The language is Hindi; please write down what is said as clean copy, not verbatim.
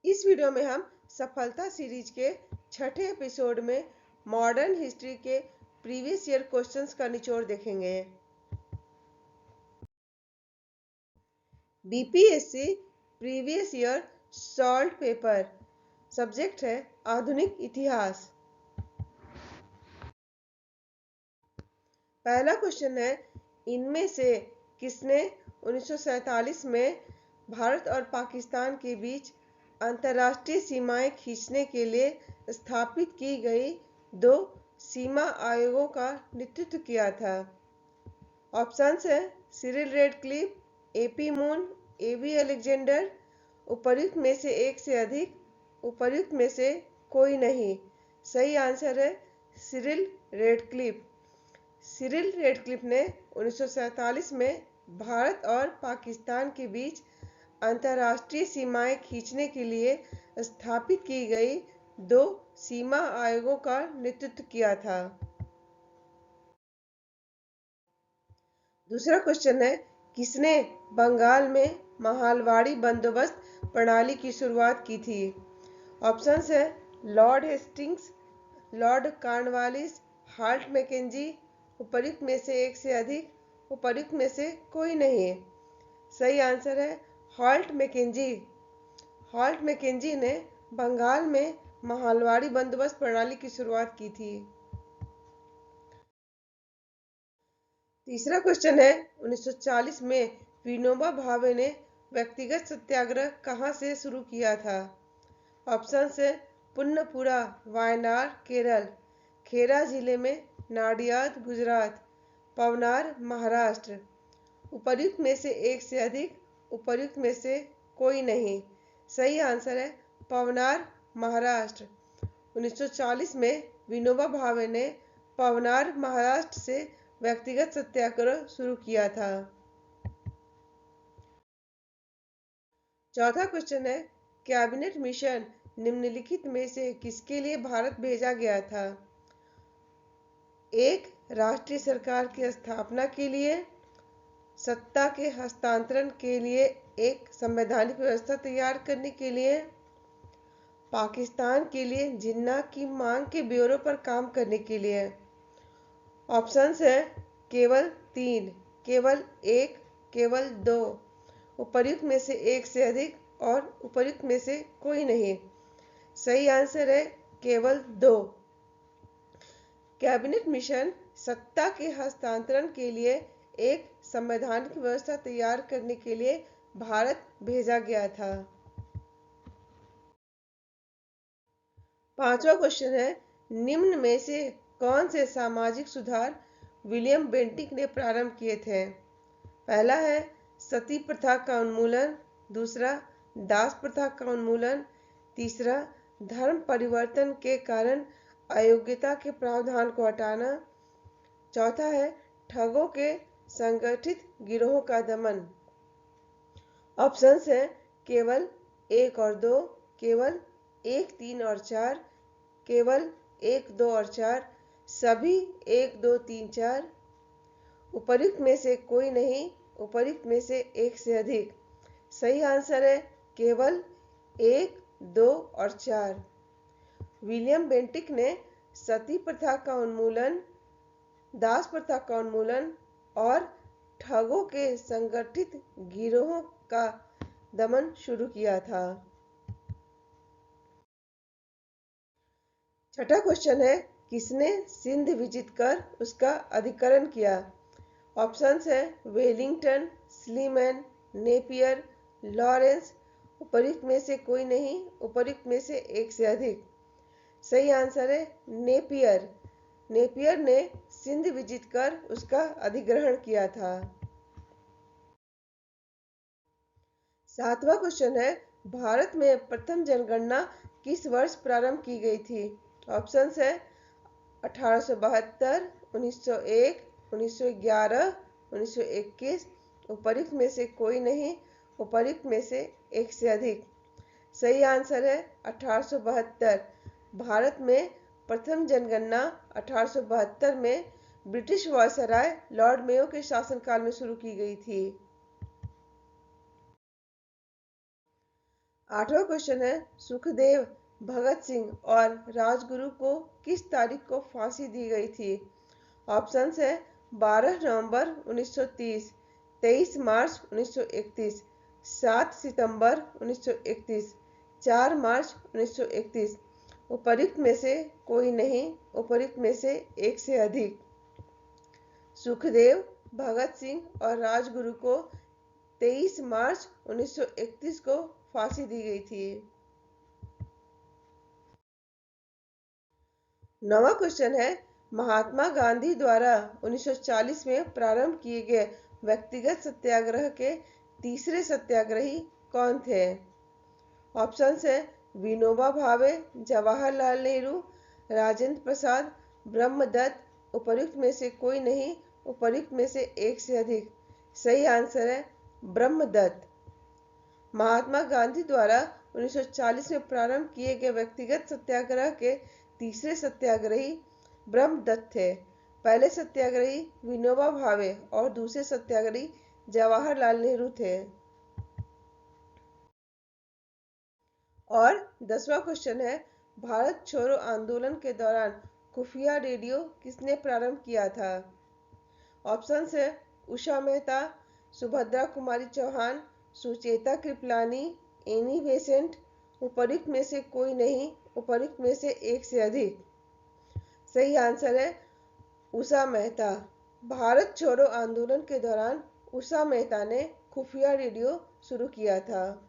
इस वीडियो में हम सफलता सीरीज के छठे एपिसोड में मॉडर्न हिस्ट्री के प्रीवियस ईयर क्वेश्चंस का निचोड़ देखेंगे। BPSC previous year solve paper, subject है आधुनिक इतिहास। पहला क्वेश्चन है, इनमें से किसने 1947 में भारत और पाकिस्तान के बीच अंतर्राष्ट्रीय सीमाएं खींचने के लिए स्थापित की गई दो सीमा आयोगों का नेतृत्व किया था? ऑप्शंस है Cyril Radcliffe, AP Moon, AB Alexander. उपर्युक्त में से एक से अधिक, उपर्युक्त में से कोई नहीं। सही आंसर है सिरिल रेडक्लिफ। सिरिल रेडक्लिफ ने 1947 में भारत और पाकिस्तान के बीच अंतर्राष्ट्रीय सीमाएं खींचने के लिए स्थापित की गई दो सीमा आयोगों का नेतृत्व किया था। दूसरा क्वेश्चन है, किसने बंगाल में महालवाड़ी बंदोबस्त प्रणाली की शुरुआत की थी? ऑप्शंस है Lord Hastings, Lord Cornwallis, Holt Mackenzie. उपर्युक्त में से एक से अधिक, उपर्युक्त में से कोई नहीं है। सही आंसर है हाल्ट मैकेंजी। हाल्ट मैकेंजी ने बंगाल में महालवाड़ी बंदोबस्त प्रणाली की शुरुआत की थी। तीसरा क्वेश्चन है, 1940 में विनोबा भावे ने व्यक्तिगत सत्याग्रह कहां से शुरू किया था? ऑप्शन है पुन्नपुरा, वायनाड, केरल, खेरा जिले में, नाडियाद, गुजरात, पवनार, महाराष्ट्र। उपर्युक्त में से एक से अधिक, उपर्युक्त में से कोई नहीं। सही आंसर है पवनार, महाराष्ट्र। 1940 में विनोबा भावे ने पवनार, महाराष्ट्र से व्यक्तिगत सत्याग्रह शुरू किया था। चौथा क्वेश्चन है, कैबिनेट मिशन निम्नलिखित में से किसके लिए भारत भेजा गया था? एक, राष्ट्रीय सरकार की स्थापना के लिए, सत्ता के हस्तांतरण के लिए एक संवैधानिक व्यवस्था तैयार करने के लिए, पाकिस्तान के लिए जिन्ना की मांग के ब्यूरो पर काम करने के लिए। ऑप्शंस है केवल 3, केवल 1, केवल 2। उपर्युक्त में से एक से अधिक और उपर्युक्त में से कोई नहीं। सही आंसर है केवल 2। कैबिनेट मिशन सत्ता के हस्तांतरण के लिए एक संवैधानिक व्यवस्था तैयार करने के लिए भारत भेजा गया था। पांचवा क्वेश्चन है, निम्न में से कौन से सामाजिक सुधार विलियम बेंटिक ने प्रारंभ किए थे? पहला है सती प्रथा का उन्मूलन, दूसरा दास प्रथा का उन्मूलन, तीसरा धर्म परिवर्तन के कारण अयोग्यता के प्रावधान को हटाना, चौथा है ठगों के संगठित गिरोहों का दमन। ऑप्शंस है केवल 1 और 2, केवल 1, 3 और 4, केवल 1, 2 और 4, सभी 1, 2, 3, 4। उपर्युक्त में से कोई नहीं, उपर्युक्त में से एक से अधिक। सही आंसर है केवल 1, 2 और 4। विलियम बेंटिक ने सती प्रथा का उन्मूलन, दास प्रथा का उन्मूलन और ठगों के संगठित गिरोहों का दमन शुरू किया था। छठा क्वेश्चन है, किसने सिंध विजित कर उसका अधिकरण किया? ऑप्शंस है वेलिंगटन, स्लीमैन, नेपियर, लॉरेंस। उपर्युक्त में से कोई नहीं, उपर्युक्त में से एक से अधिक। सही आंसर है नेपियर। नेपियर ने सिंध विजित कर उसका अधिग्रहण किया था। सातवां क्वेश्चन है, भारत में प्रथम जनगणना किस वर्ष प्रारंभ की गई थी? ऑप्शंस है 1872, 1901, 1911, 1921। उपर्युक्त में से कोई नहीं, उपर्युक्त में से एक से अधिक। सही आंसर है 1872। भारत में प्रथम जनगणना 1872 में ब्रिटिश वायसराय लॉर्ड मेयो के शासनकाल में शुरू की गई थी। 8वां क्वेश्चन है, सुखदेव, भगत सिंह और राजगुरु को किस तारीख को फांसी दी गई थी? ऑप्शंस है 12 नवंबर 1930, 23 मार्च 1931, 7 सितंबर 1931, 4 मार्च 1931। उपर्युक्त में से कोई नहीं, उपर्युक्त में से एक से अधिक। सुखदेव, भगत सिंह और राजगुरु को 23 मार्च 1931 को फांसी दी गई थी। 9वां क्वेश्चन है, महात्मा गांधी द्वारा 1940 में प्रारंभ किए गए व्यक्तिगत सत्याग्रह के तीसरे सत्याग्रही कौन थे? ऑप्शंस है विनोबा भावे, जवाहरलाल नेहरू, राजेंद्र प्रसाद, ब्रह्मदत्त। उपर्युक्त में से कोई नहीं, उपर्युक्त में से एक से अधिक। सही आंसर है ब्रह्मदत्त। महात्मा गांधी द्वारा 1940 में प्रारंभ किए गए व्यक्तिगत सत्याग्रह के तीसरे सत्याग्रही ब्रह्मदत्त थे। पहले सत्याग्रही विनोबा भावे और दूसरे सत्याग्रही जवाहरलाल नेहरू थे। और 10वां क्वेश्चन है, भारत छोड़ो आंदोलन के दौरान खुफिया रेडियो किसने प्रारंभ किया था? ऑप्शंस है उषा मेहता, सुभद्रा कुमारी चौहान, सुचेता कृपलानी, एनी बेसेंट। उपर्युक्त में से कोई नहीं, उपर्युक्त में से एक से अधिक। सही आंसर है उषा मेहता। भारत छोड़ो आंदोलन के दौरान उषा मेहता ने खुफिया रेडियो शुरू किया था।